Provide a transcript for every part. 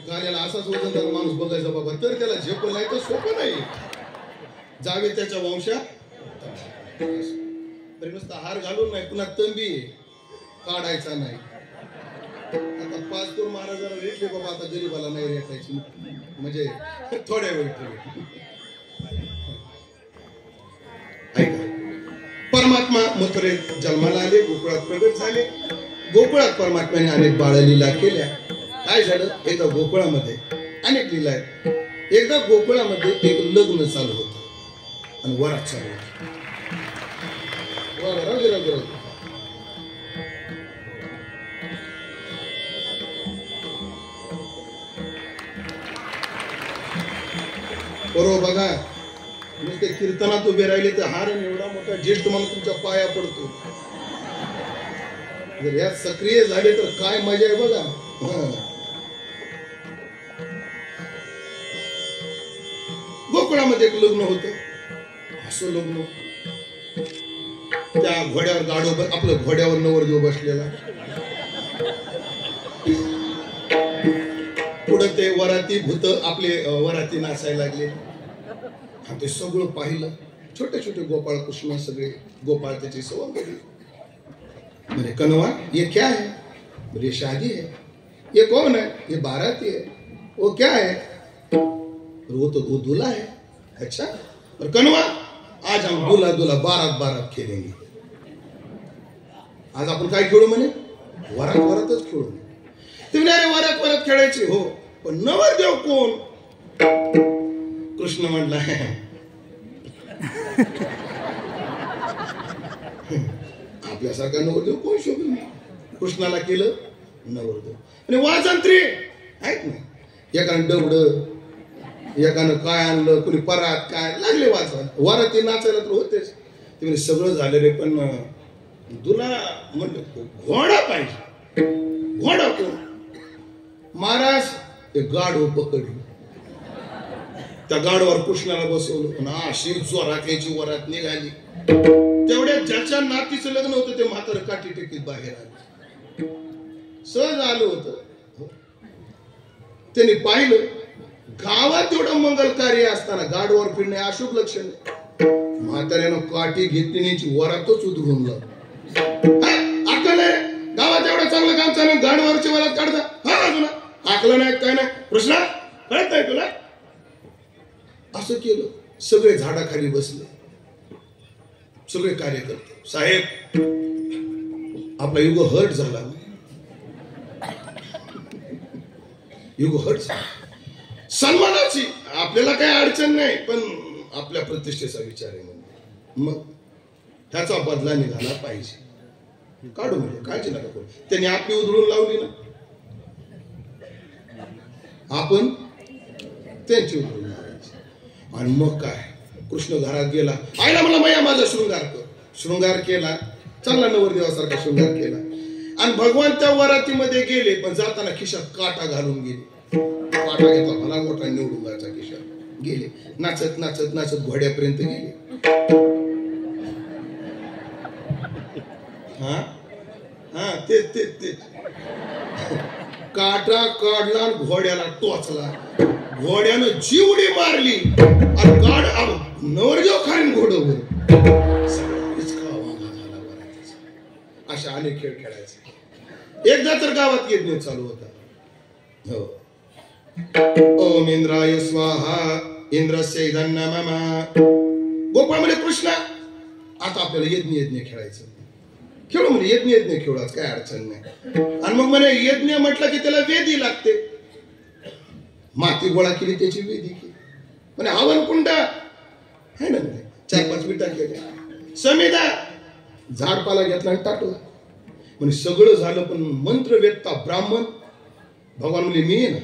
कार्याला असाच वजनदार माणूस बघायचा बाबा, तर त्याला झेपलं नाही तर सोपं नाही. जावे त्याच्या वंशात तरी नुसता हार घालून नाही, पुन्हा तंबी काढायचा नाही. आता 5 करोड महाराजांना रेटले बाबा, आता गरीबाला नाही रेटायची, म्हणजे थोड्या वेळ ठेवले. ऐका, परमात्मा मथुरेत जन्माला आले, गोकुळात प्रगट झाले. गोकुळात परमात्म्याने अनेक बाळलीला केल्या. काय झालं, एकदा गोकुळामध्ये अनेक लीला आहेत. एकदा गोकुळामध्ये एक लग्न चालू होतं आणि वरात चालू होती. बरोबर बघा, नुसते कीर्तनात उभे राहिले तर हार एवढा मोठा ज्येष्ठ म्हणून तुमच्या पाया पडतो. जर यात सक्रिय झाले तर काय मजा आहे बघा. गोकुळामध्ये एक लग्न होतं. असं लग्न, त्या घोड्यावर गाडोबर, आपलं घोड्यावर नवरदेव बसलेला, पुढे ते वराती भूत आपले वराती नाचायला लागले. ते सगळं पाहिलं. छोटे छोटे गोपाळ कृष्ण, सगळे गोपाळ त्याची सवंगडी. म्हणजे कनवा, ये क्या है? ये शादी है. ये कौन है? ये बाराती है. वो क्या है? वो तो वो दूल्हा है. अच्छा, और कनवा, आज हम दूल्हा दूल्हा बारात बारात खेळेंगे. आज आपण काय खेळू म्हणे? वरात वरातच खेळू. ते म्हणे अरे वरात वरात खेळायची हो, पण नवरदेव कोण? कृष्ण म्हटला आपल्यासारखा नवरदेव कोण शोधून? कृष्णाला केलं नवरदेव. आणि वाजंत्री आहेत ना, एकानं डबड, एकानं काय आणलं, कुणी परात काय लागले वाचायला. वराती नाचायला तर होतेच. ते म्हणजे सगळं झालं रे, पण तुला म्हणलं घोडा पाहिजे. घोडा कोण? महाराज ते गाढव पकडली. त्या गाढवावर कृष्णाला बसवलं. अशी जोरात याची वरात निघाली. तेवढ्या ज्याच्या नातीचं लग्न होतं ते म्हातारं काठी टेकीत बाहेर आलं. सहज आलं होतं. त्यांनी पाहिलं गावात एवढं मंगल कार्य असताना गाडवावर फिरणे अशुभ लक्षण. म्हाताऱ्यानं काठी घेतली, वरातच उधळून लावलं. आकल आहे गावात एवढं चांगलं काम चालू, गाडवावरची वरात काढता. हा अजून आकलं नाही, काय नाही. कृष्णा कळत नाही तुला? असं केलं. सगळे झाडाखाली बसले, सगळे कार्यकर्ते. साहेब, आपला युग हर्ट झाला. युग हर्ट झाला. सन्मानाची आपल्याला काही अडचण नाही, पण आपल्या प्रतिष्ठेचा विचार आहे. मग त्याचा बदला निघाला पाहिजे. काढू म्हणजे काळजी नका करू. त्यांनी आपली उधळून लावली ना, आपण त्यांची उधळून लावायची. आणि मग काय, कृष्ण घरात गेला. आईला मला मैया माझा शृंगार कर. शृंगार केला, चांगला नवरदेवासारखा शृंगार केला. आणि भगवान त्या वरातीमध्ये गेले, पण जाताना खिशात काटा घालून गेले. काटा घेतला, भला मोठा निवडुंगाचा खिशात गेले. नाचत नाचत नाचत घोड्यापर्यंत गेले. हा हा ते काटा काढला, घोड्याला टोचला. घोड्यानं जीवडी मारली आणि गाड नवरदेव खाईन घोडवर. अशा अनेक खेळ खेळायचे. एकदा तर गावात यज्ञ चालू होता. हो, ओम इंद्राय स्वाहा इंद्रस्य इदन्न मम. गोपाळ म्हणे कृष्णा, आता आपल्याला यज्ञ खेळायचं. खेळू म्हणे यज्ञ खेळू, आज काय अडचण नाही. आणि मग म्हणे यज्ञ म्हटलं की त्याला वेदी लागते. माती गोळा केली, त्याची वेदी केली. म्हणे हवन कुंड आहे ना, 4-5 विटा केल्या. समिधा झाडपाला घेतला आणि टाकला. म्हणजे सगळं झालं, पण मंत्र वेदता ब्राह्मण. भगवान म्हणजे मी आहे ना,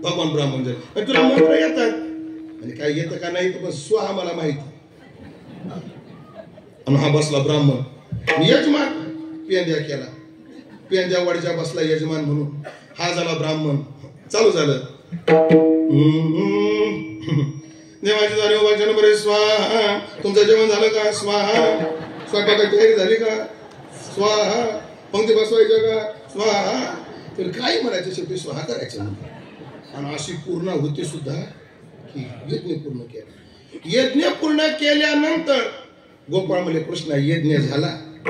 भगवान ब्राह्मण झाले. तुला मंत्र येतात म्हणजे काय येतं का नाही, पण स्वाहा मला माहिती. आणि हा बसला ब्राह्मण, यजमान. पेंद्या केला, पेंद्या वडच्या बसला यजमान म्हणून. हा झाला ब्राह्मण. चालू झालं. देवाची झाली वाचन बरे स्वाहा. तुमचं जेवण झालं का? स्वाहा. स्वयंपाकाची तयारी झाली का? स्वाहा. पंक्ती बसवायच्या का? स्वाहा. तर काही म्हणायचं शेवटी स्वाहा करायचं म्हणून. आणि अशी पूर्ण होती सुद्धा की यज्ञ पूर्ण केला. यज्ञ पूर्ण केल्यानंतर गोपाळ म्हणजे कृष्णा यज्ञ झाला,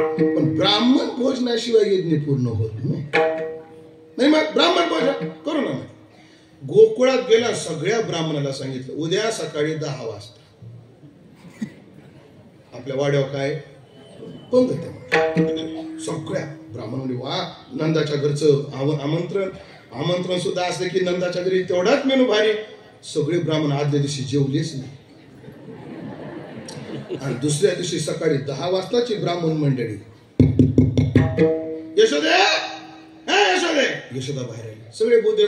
पण ब्राह्मण भोजनाशिवाय यज्ञ पूर्ण होत नाही. मग ब्राह्मण भोजन करू ना. गोकुळात गेला, सगळ्या ब्राह्मणाला सांगितलं उद्या सकाळी 10 वाजता आपल्या वाड्यावर काय पंगत आहे. सगळ्या ब्राह्मण म्हणजे वा, नंदाच्या घरचं आमंत्रण सुद्धा असलं की नंदाच्या घरी तेवढाच मेनू भारी. सगळे ब्राह्मण आदल्या दिवशी जेवलेच नाही, आणि दुसऱ्या दिवशी सकाळी 10 वाजताची ब्राह्मण मंडळी यशोदे यशोदा बाहेर आली. सगळे भूदेव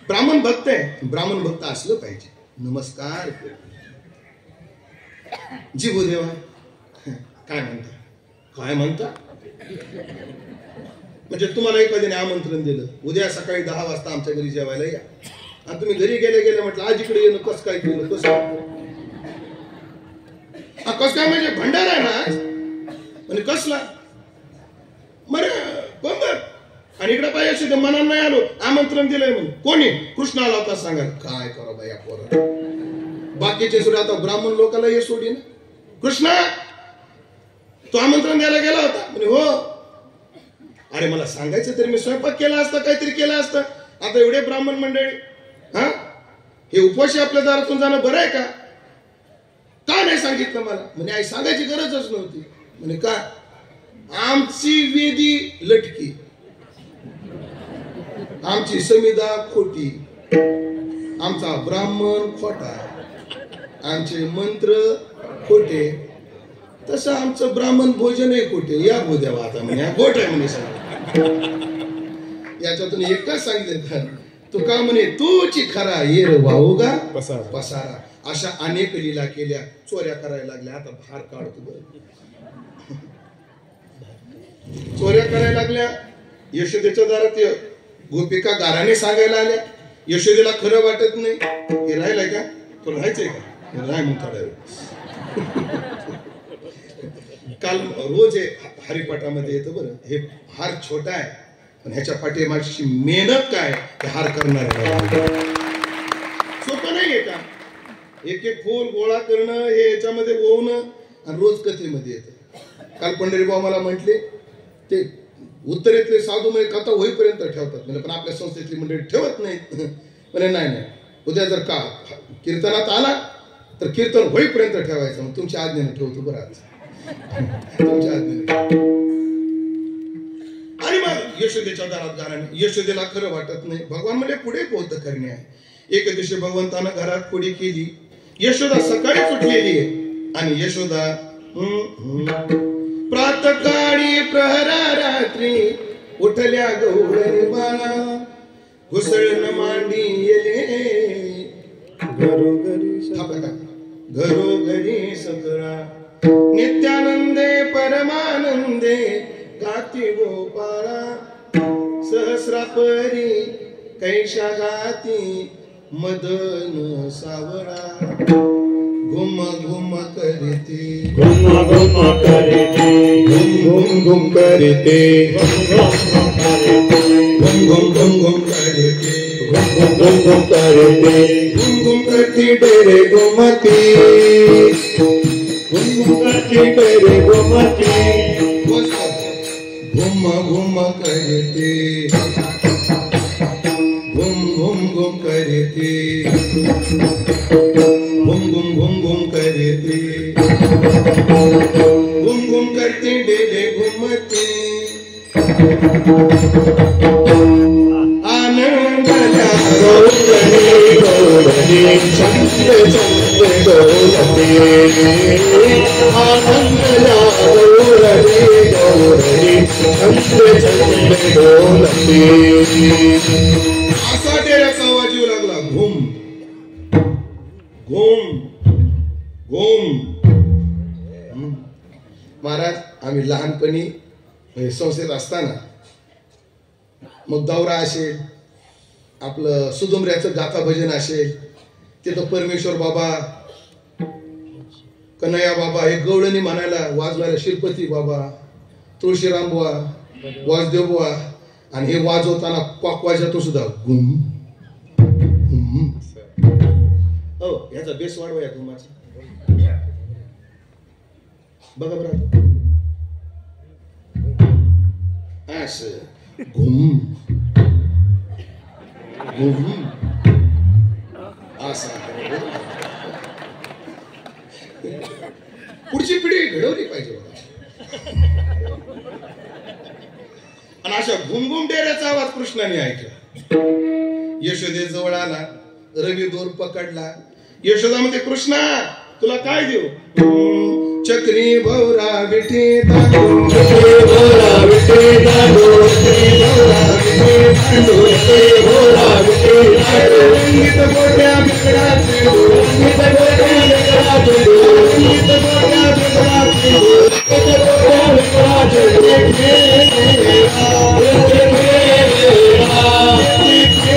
ब्राह्मण भक्त आहे, ब्राह्मण भक्त असलं पाहिजे. नमस्कार जी भूदेवा, काय म्हणता म्हणजे तुम्हाला एखाद्याने आमंत्रण दिलं उद्या सकाळी 10 वाजता आमच्या घरी जेवायला या, आणि तुम्ही घरी गेले म्हटलं आज इकडे येणं कसं काय केलं, कसं काय म्हणजे भंडारा आहे ना आज, म्हणजे कसला मरे पंगत, आणि इकडे पाहिजे ते मनात नाही आलो आमंत्रण दिलंय म्हणून. कोणी कृष्ण आला होता सांगा. काय करा बाई पोरं, बाकीचे सोडे आता ब्राह्मण लोकांना हे सोडी ना. कृष्ण तो आमंत्रण द्यायला गेला होता म्हणजे हो. अरे मला सांगायचं तरी मी स्वयंपाक केला असता, काहीतरी केलं असतं. आता एवढे ब्राह्मण मंडळी हा हे उपवाशी आपल्या दारातून जाणं बरं आहे का नाही सांगितलं मला. म्हणजे आई सांगायची गरजच नव्हती. म्हणजे का आमची वेदी लटकी, आमची समिदा खोटी, आमचा ब्राह्मण खोटा, आमचे मंत्र खोटे, तसं आमचं ब्राह्मण भोजनही खोटे. या भूदेवा आता म्हणजे खोट आहे म्हणे सांग. याच्यातून एकच सांगितलं तुका म्हणे तूची खरा येर वाहूगा पसारा. अशा अनेक लीला केल्या, चोऱ्या करायला लागल्या. आता भार काढतो बरं, चोऱ्या करायला लागल्या. यशोदेच्या दारात गोपिका गाराने सांगायला आल्या. यशोदेला खरं वाटत नाही. हे राहिलंय का, तो राहायचंय का, राय मग थोड्या वेळ. काल रोज हरिपाठामध्ये येतं बरं. हे हार छोटा आहे, पण ह्याच्या पाठीमागची मेहनत काय, हार करणार सोपं नाहीये का. एक एक फूल गोळा करणं हे याच्यामध्ये ओवणं, आणि रोज कथेमध्ये येतं. काल पंढरीबाबा मला म्हटले ते उत्तरेतले साधू म्हणजे कथा होईपर्यंत ठेवतात म्हणजे, पण आपल्या संस्थेतली मंडळी ठेवत नाहीत. म्हणजे नाही उद्या जर का कीर्तनात आला तर कीर्तन होईपर्यंत ठेवायचं. मग तुमच्या आज्ञेने ठेवतो बरं आज, तुमच्या आज्ञेने. आणि मग यशोदेच्या दारात गाराने. यशोदेला खरं वाटत नाही. भगवान म्हणजे पुढे पोहत करणे आहे. एक दिवशी भगवंतानं घरात पुढे केली. यशोदा सकाळीच उठलेली आहे, आणि यशोदा प्रातकाळी प्रहरा रात्री उठल्या गौरी बाळा, घुसळण मांडी येले घरोघरी सकळा, नित्यानंदे परमानंदे गाती गोपाळा, सहस्रापरी कैशा गाती मदन सावळा, घुम घुम करते घुम घुम करते घुम घुम करते घुम घुम घुम घुम करते घुम घुम घुम करते घुम घुम करती डेरे घुमती घुम घुम करती डेरे घुमती घुम घुम करते घुम घुम घुम करते घुम घुम घुम घुम करते घुम घुम करते डेरे घुमते, आनंदला गौरणी गौरणी चंद्र चंद्र गौरणी, आनंदला गौरणी गौरणी चंद्र चंद्र गौरणी. असा डेऱ्याचा आवाज येऊ लागला. घुम घुम घुम. महाराज आम्ही लहानपणी संस्थेत असताना मग दौरा असेल, आपलं सुदुमऱ्याचं गाथा भजन असेल, तिथं परमेश्वर बाबा, कन्हैया बाबा हे गवळणी म्हणायला वाजवायला, शिरपती बाबा, तुळशीराम बुवा, वासुदेव बुवा आणि हे वाजवताना पाक वाजवतो सुद्धा गुम हो याचा बेस वाढवा या गुमाचा बघा बरं असं घुम घुम असा पुढची पिढी घडवली पाहिजे बघा आणि अशा घुमघुम डेऱ्याचा आवाज कृष्णाने ऐकला यशोदे जवळ आला रवी दोर पकडला यशोदा म्हणते कृष्णा तुला काय देऊ चक्री भौरा विठे दादू चक्री भौरा विठे दादू चक्री भौरा विठे दादू चक्री भौरा विठे दादू रंगीत गोट्या बिगडाचे रंगीत गोट्या बिगडाचे रंगीत गोट्या बिगडाचे रंगीत गोट्या बिगडाचे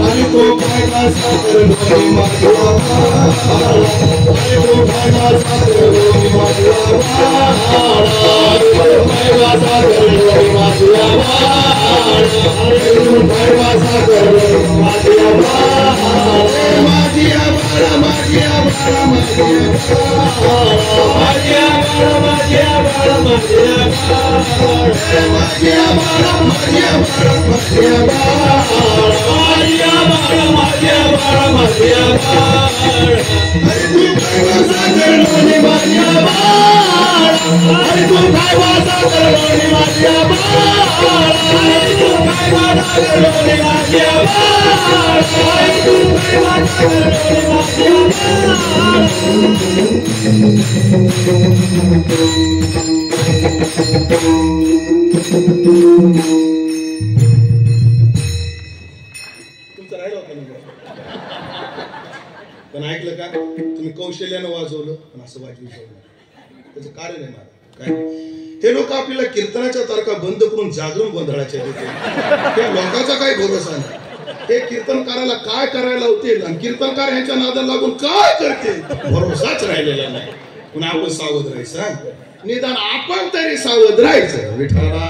आणि तो काय सागर भरी तुमचं राहिलं होतं पण ऐकलं का तुम्ही कौशल्यानं वाजवलं पण असं वाजवू त्याचं कारण आहे मला काय हे लोक आपल्याला कीर्तनाच्या तारखा बंद करून जागरण गोंधळाच्या देते त्या लोकांचा काही भरोसा नाही ते कीर्तनकाराला काय करायला होतील आणि कीर्तनकार ह्यांच्या नादाला लागून काय करते भरोसाच राहिलेला नाही पण आपण सावध राहायचं निदान आपण तरी सावध राहायचं विठ्ठला